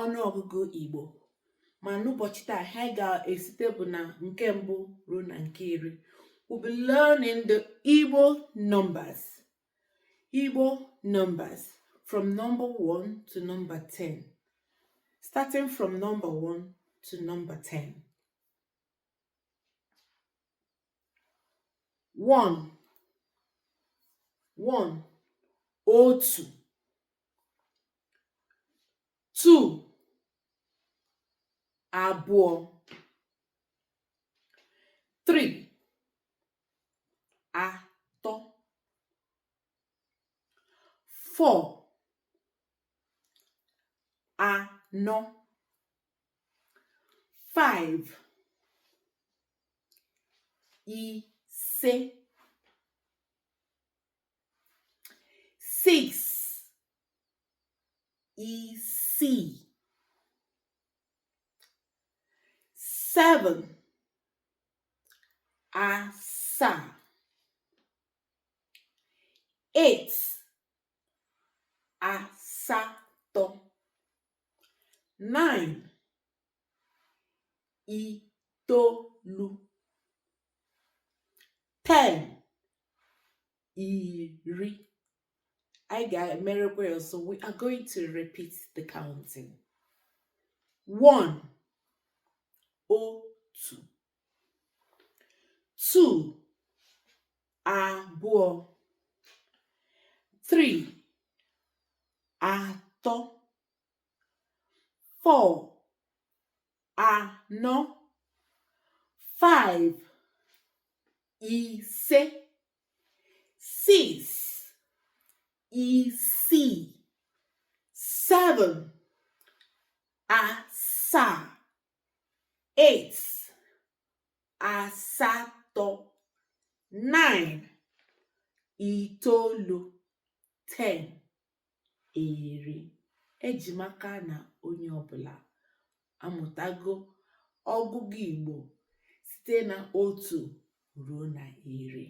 ọnụọgụgụ Igbo. Ma n'ụbọchị taa ha ga-esite bụ na nke mbụ ruo na nke iri. We'll be learning the Igbo numbers. Igbo numbers from number 1 to number 10. Starting from number 1 to number 10. 1. Otu. 2. Abụọ. 3. Atọ. 4. Anọ. 5. Ise. 6. Isii. 7. Asaa. 8. Asatọ. 9. Itoolu. 10. Iri. I got miracle, so we are going to repeat the counting. 1. Otu. 2. Abụọ. 3. Atọ. 4. Anọ. 5. Ise. 6. Isii. 7. Asaa. 8. Asatọ. 9. Itoolu. 10. Iri. Ejimaka na onye ọbụla amụtago ọgụgụ Igbo site na otu ruo na iri.